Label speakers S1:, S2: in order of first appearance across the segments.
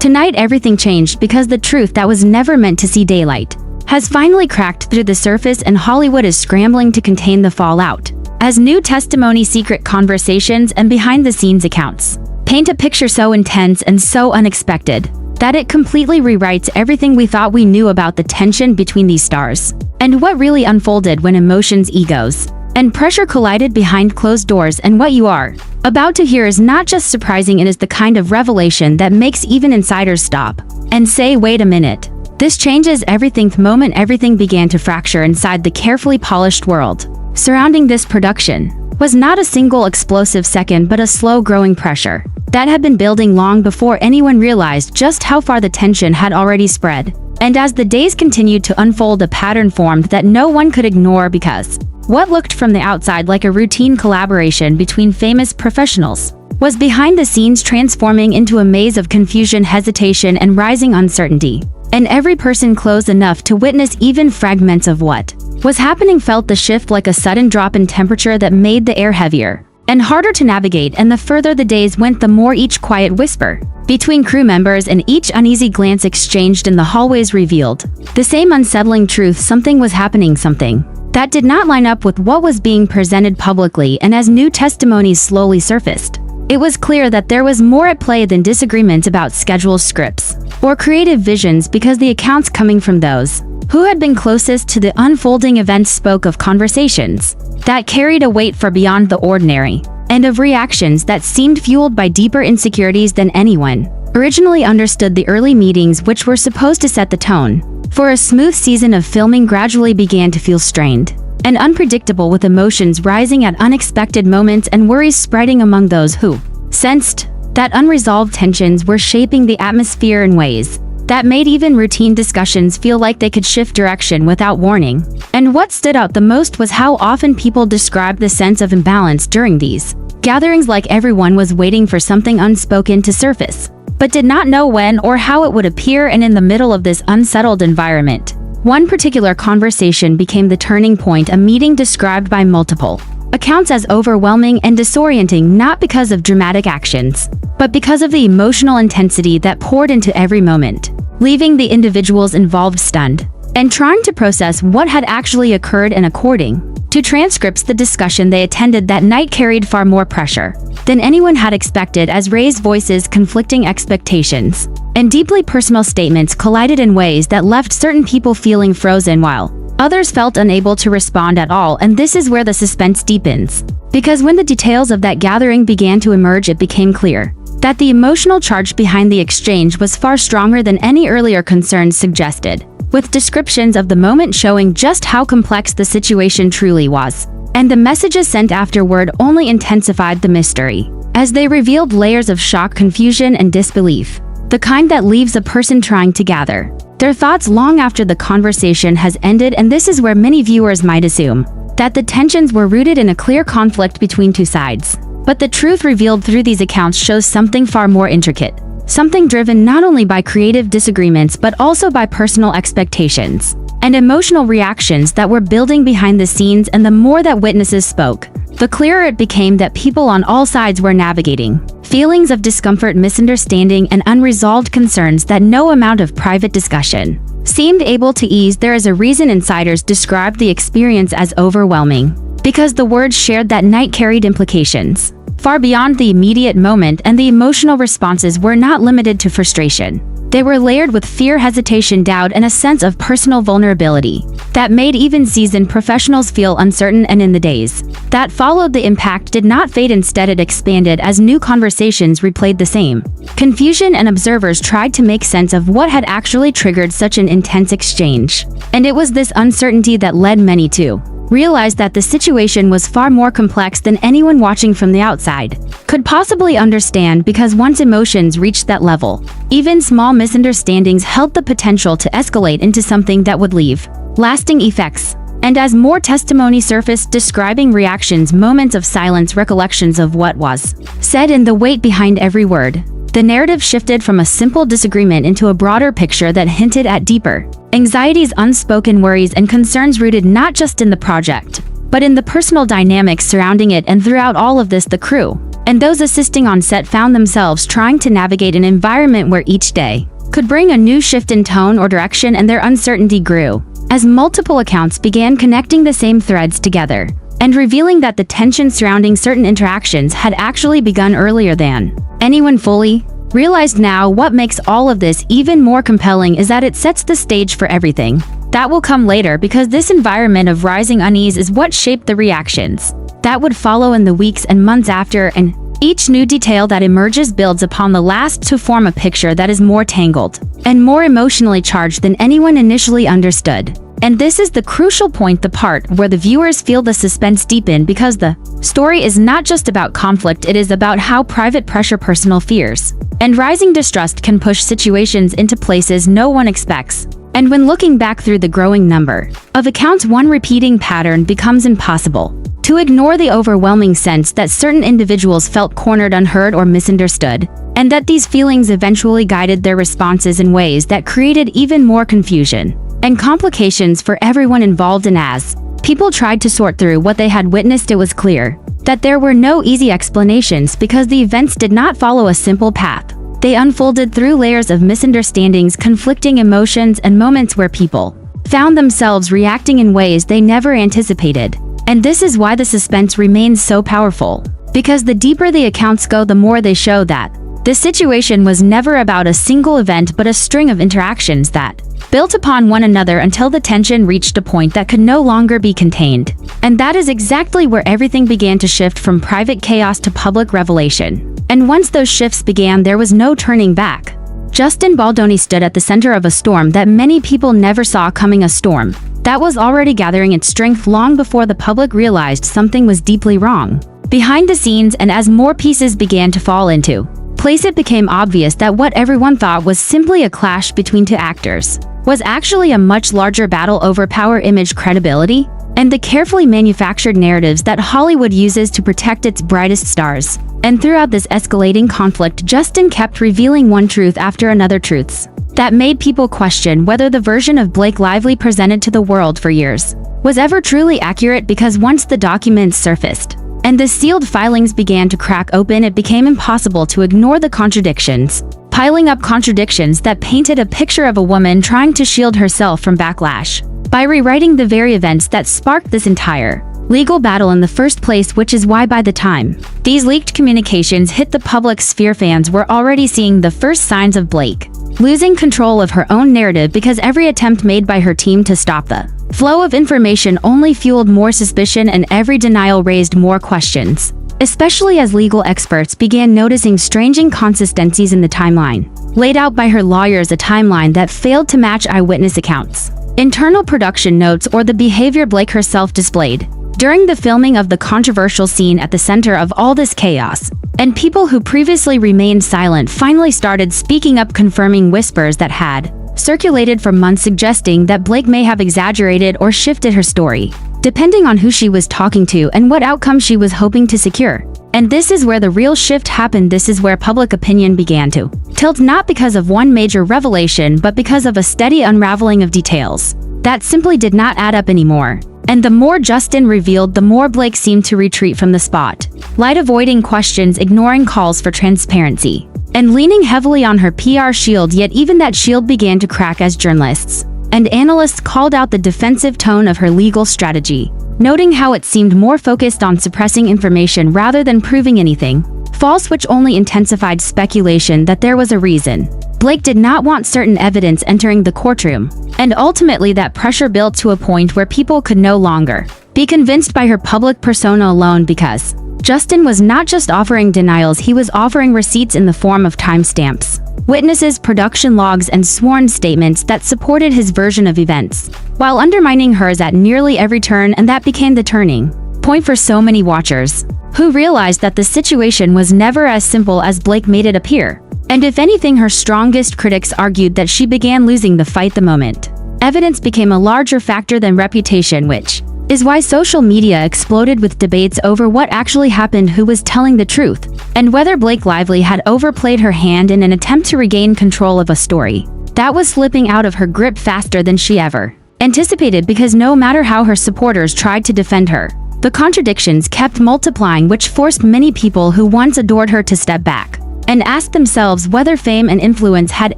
S1: Tonight everything changed because the truth that was never meant to see daylight has finally cracked through the surface, and Hollywood is scrambling to contain the fallout. As new testimony, secret conversations, and behind-the-scenes accounts paint a picture so intense and so unexpected that it completely rewrites everything we thought we knew about the tension between these stars and what really unfolded when emotions, egos, and pressure collided behind closed doors. And what you are about to hear is not just surprising, it is the kind of revelation that makes even insiders stop and say, wait a minute. This changes everything. The moment everything began to fracture inside the carefully polished world surrounding this production was not a single explosive second, but a slow-growing pressure that had been building long before anyone realized just how far the tension had already spread. And as the days continued to unfold, a pattern formed that no one could ignore, because what looked from the outside like a routine collaboration between famous professionals was behind the scenes transforming into a maze of confusion, hesitation, and rising uncertainty. And every person close enough to witness even fragments of what was happening felt the shift like a sudden drop in temperature that made the air heavier and harder to navigate. And the further the days went, the more each quiet whisper between crew members and each uneasy glance exchanged in the hallways revealed the same unsettling truth: something was happening, something that did not line up with what was being presented publicly. And as new testimonies slowly surfaced, it was clear that there was more at play than disagreements about schedules, scripts, or creative visions, because the accounts coming from those who had been closest to the unfolding events spoke of conversations that carried a weight far beyond the ordinary, and of reactions that seemed fueled by deeper insecurities than anyone originally understood. The early meetings, which were supposed to set the tone for a smooth season of filming, gradually began to feel strained and unpredictable, with emotions rising at unexpected moments and worries spreading among those who sensed that unresolved tensions were shaping the atmosphere in ways that made even routine discussions feel like they could shift direction without warning. And what stood out the most was how often people described the sense of imbalance during these gatherings, like everyone was waiting for something unspoken to surface, but did not know when or how it would appear. And in the middle of this unsettled environment, one particular conversation became the turning point, a meeting described by multiple accounts as overwhelming and disorienting, not because of dramatic actions, but because of the emotional intensity that poured into every moment, leaving the individuals involved stunned and trying to process what had actually occurred. And according to transcripts, the discussion they attended that night carried far more pressure than anyone had expected, as raised voices, conflicting expectations, and deeply personal statements collided in ways that left certain people feeling frozen while others felt unable to respond at all. And this is where the suspense deepens, because when the details of that gathering began to emerge, it became clear that the emotional charge behind the exchange was far stronger than any earlier concerns suggested, with descriptions of the moment showing just how complex the situation truly was. And the messages sent afterward only intensified the mystery, as they revealed layers of shock, confusion, and disbelief, the kind that leaves a person trying to gather their thoughts long after the conversation has ended. And this is where many viewers might assume that the tensions were rooted in a clear conflict between two sides. But the truth revealed through these accounts shows something far more intricate, something driven not only by creative disagreements but also by personal expectations and emotional reactions that were building behind the scenes. And the more that witnesses spoke, the clearer it became that people on all sides were navigating feelings of discomfort, misunderstanding, and unresolved concerns that no amount of private discussion seemed able to ease. There is a reason insiders described the experience as overwhelming, because the words shared that night carried implications far beyond the immediate moment, and the emotional responses were not limited to frustration. They were layered with fear, hesitation, doubt, and a sense of personal vulnerability that made even seasoned professionals feel uncertain. And in the days that followed, the impact did not fade. Instead, it expanded as new conversations replayed the same confusion, and observers tried to make sense of what had actually triggered such an intense exchange. And it was this uncertainty that led many to realize that the situation was far more complex than anyone watching from the outside could possibly understand, because once emotions reached that level, even small misunderstandings held the potential to escalate into something that would leave lasting effects. And as more testimony surfaced describing reactions, moments of silence, recollections of what was said, and the weight behind every word, the narrative shifted from a simple disagreement into a broader picture that hinted at deeper anxieties, unspoken worries, and concerns rooted not just in the project, but in the personal dynamics surrounding it. And throughout all of this, the crew and those assisting on set found themselves trying to navigate an environment where each day could bring a new shift in tone or direction, and their uncertainty grew as multiple accounts began connecting the same threads together and revealing that the tension surrounding certain interactions had actually begun earlier than anyone fully realized. Now, what makes all of this even more compelling is that it sets the stage for everything that will come later, because this environment of rising unease is what shaped the reactions that would follow in the weeks and months after, and each new detail that emerges builds upon the last to form a picture that is more tangled and more emotionally charged than anyone initially understood. And this is the crucial point, the part where the viewers feel the suspense deepen, because the story is not just about conflict, it is about how private pressure, personal fears, and rising distrust can push situations into places no one expects. And when looking back through the growing number of accounts, one repeating pattern becomes impossible to ignore: the overwhelming sense that certain individuals felt cornered, unheard, or misunderstood, and that these feelings eventually guided their responses in ways that created even more confusion and complications for everyone involved. And as people tried to sort through what they had witnessed, it was clear that there were no easy explanations, because the events did not follow a simple path. They unfolded through layers of misunderstandings, conflicting emotions, and moments where people found themselves reacting in ways they never anticipated. And this is why the suspense remains so powerful, because the deeper the accounts go, the more they show that the situation was never about a single event, but a string of interactions that built upon one another until the tension reached a point that could no longer be contained. And that is exactly where everything began to shift from private chaos to public revelation. And once those shifts began, there was no turning back. Justin Baldoni stood at the center of a storm that many people never saw coming, a storm that was already gathering its strength long before the public realized something was deeply wrong behind the scenes. And as more pieces began to fall into place, it became obvious that what everyone thought was simply a clash between two actors was actually a much larger battle over power, image, credibility, and the carefully manufactured narratives that Hollywood uses to protect its brightest stars. And throughout this escalating conflict, Justin kept revealing one truth after another, truths that made people question whether the version of Blake Lively presented to the world for years was ever truly accurate. Because once the documents surfaced and the sealed filings began to crack open, it became impossible to ignore the contradictions, piling up contradictions that painted a picture of a woman trying to shield herself from backlash by rewriting the very events that sparked this entire legal battle in the first place. Which is why by the time these leaked communications hit the public sphere, fans were already seeing the first signs of Blake losing control of her own narrative, because every attempt made by her team to stop the flow of information only fueled more suspicion, and every denial raised more questions, especially as legal experts began noticing strange inconsistencies in the timeline laid out by her lawyers, a timeline that failed to match eyewitness accounts, internal production notes, or the behavior Blake herself displayed during the filming of the controversial scene at the center of all this chaos. And people who previously remained silent finally started speaking up, confirming whispers that had circulated for months, suggesting that Blake may have exaggerated or shifted her story, depending on who she was talking to and what outcome she was hoping to secure. And this is where the real shift happened. This is where public opinion began to tilt, not because of one major revelation, but because of a steady unraveling of details that simply did not add up anymore. And the more Justin revealed, the more Blake seemed to retreat from the spotlight, avoiding questions, ignoring calls for transparency, and leaning heavily on her PR shield. Yet even that shield began to crack as journalists and analysts called out the defensive tone of her legal strategy, noting how it seemed more focused on suppressing information rather than proving anything false, which only intensified speculation that there was a reason Blake did not want certain evidence entering the courtroom. And ultimately that pressure built to a point where people could no longer be convinced by her public persona alone, because Justin was not just offering denials, he was offering receipts in the form of timestamps, witnesses, production logs, and sworn statements that supported his version of events, while undermining hers at nearly every turn. And that became the turning point for so many watchers, who realized that the situation was never as simple as Blake made it appear. And if anything, her strongest critics argued that she began losing the fight the moment evidence became a larger factor than reputation, which is why social media exploded with debates over what actually happened, who was telling the truth, and whether Blake Lively had overplayed her hand in an attempt to regain control of a story that was slipping out of her grip faster than she ever anticipated. Because no matter how her supporters tried to defend her, The contradictions kept multiplying, which forced many people who once adored her to step back and ask themselves whether fame and influence had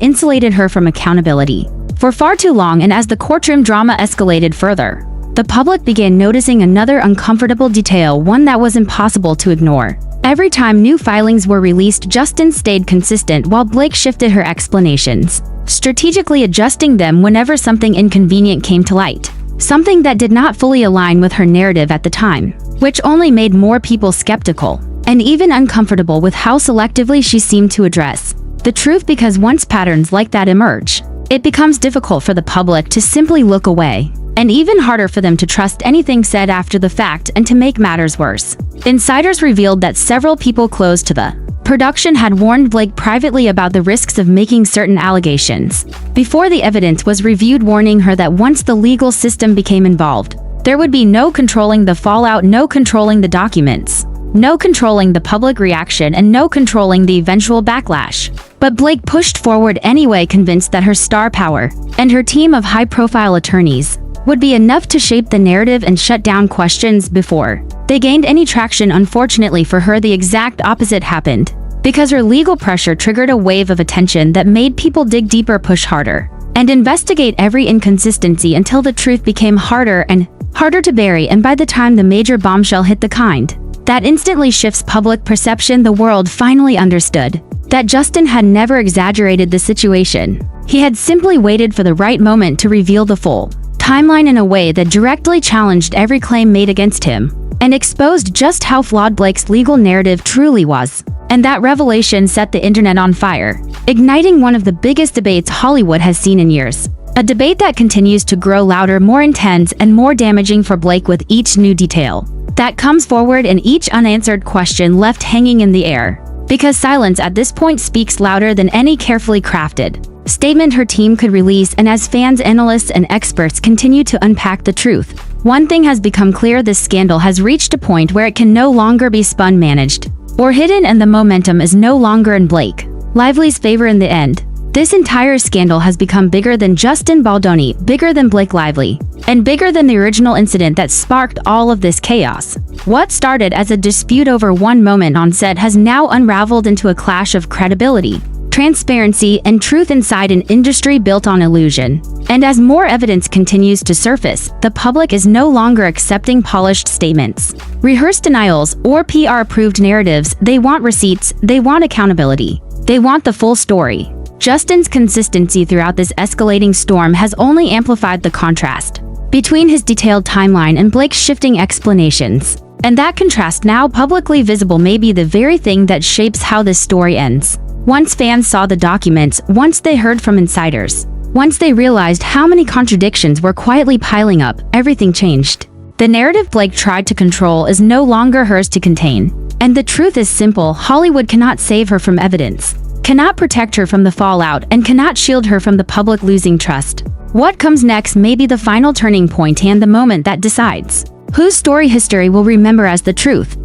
S1: insulated her from accountability. For far too long, and as the courtroom drama escalated further, the public began noticing another uncomfortable detail, one that was impossible to ignore. Every time new filings were released, Justin stayed consistent while Blake shifted her explanations, strategically adjusting them whenever something inconvenient came to light. Something that did not fully align with her narrative at the time, which only made more people skeptical and even uncomfortable with how selectively she seemed to address the truth, because once patterns like that emerge, it becomes difficult for the public to simply look away, and even harder for them to trust anything said after the fact. And to make matters worse, insiders revealed that several people close to the production had warned Blake privately about the risks of making certain allegations before the evidence was reviewed, warning her that once the legal system became involved, there would be no controlling the fallout, no controlling the documents, no controlling the public reaction, and no controlling the eventual backlash. But Blake pushed forward anyway, convinced that her star power and her team of high-profile attorneys would be enough to shape the narrative and shut down questions before they gained any traction. Unfortunately for her, the exact opposite happened, because her legal pressure triggered a wave of attention that made people dig deeper, push harder, and investigate every inconsistency until the truth became harder and harder to bury. And by the time the major bombshell hit, the kind that instantly shifts public perception, the world finally understood that Justin had never exaggerated the situation. He had simply waited for the right moment to reveal the full timeline in a way that directly challenged every claim made against him and exposed just how flawed Blake's legal narrative truly was. And that revelation set the internet on fire, igniting one of the biggest debates Hollywood has seen in years. A debate that continues to grow louder, more intense, and more damaging for Blake with each new detail that comes forward and each unanswered question left hanging in the air. Because silence at this point speaks louder than any carefully crafted statement her team could release. And as fans, analysts, and experts continue to unpack the truth, one thing has become clear: this scandal has reached a point where it can no longer be spun, managed, or hidden, and the momentum is no longer in Blake Lively's favor. In the end, this entire scandal has become bigger than Justin Baldoni, bigger than Blake Lively, and bigger than the original incident that sparked all of this chaos. What started as a dispute over one moment on set has now unraveled into a clash of credibility, transparency, and truth inside an industry built on illusion. And as more evidence continues to surface, the public is no longer accepting polished statements, rehearsed denials, or PR-approved narratives. They want receipts, they want accountability, they want the full story. Justin's consistency throughout this escalating storm has only amplified the contrast between his detailed timeline and Blake's shifting explanations. And that contrast, now publicly visible, may be the very thing that shapes how this story ends. Once fans saw the documents, once they heard from insiders, once they realized how many contradictions were quietly piling up, everything changed. The narrative Blake tried to control is no longer hers to contain. And the truth is simple: Hollywood cannot save her from evidence, cannot protect her from the fallout, and cannot shield her from the public losing trust. What comes next may be the final turning point and the moment that decides whose story history will remember as the truth.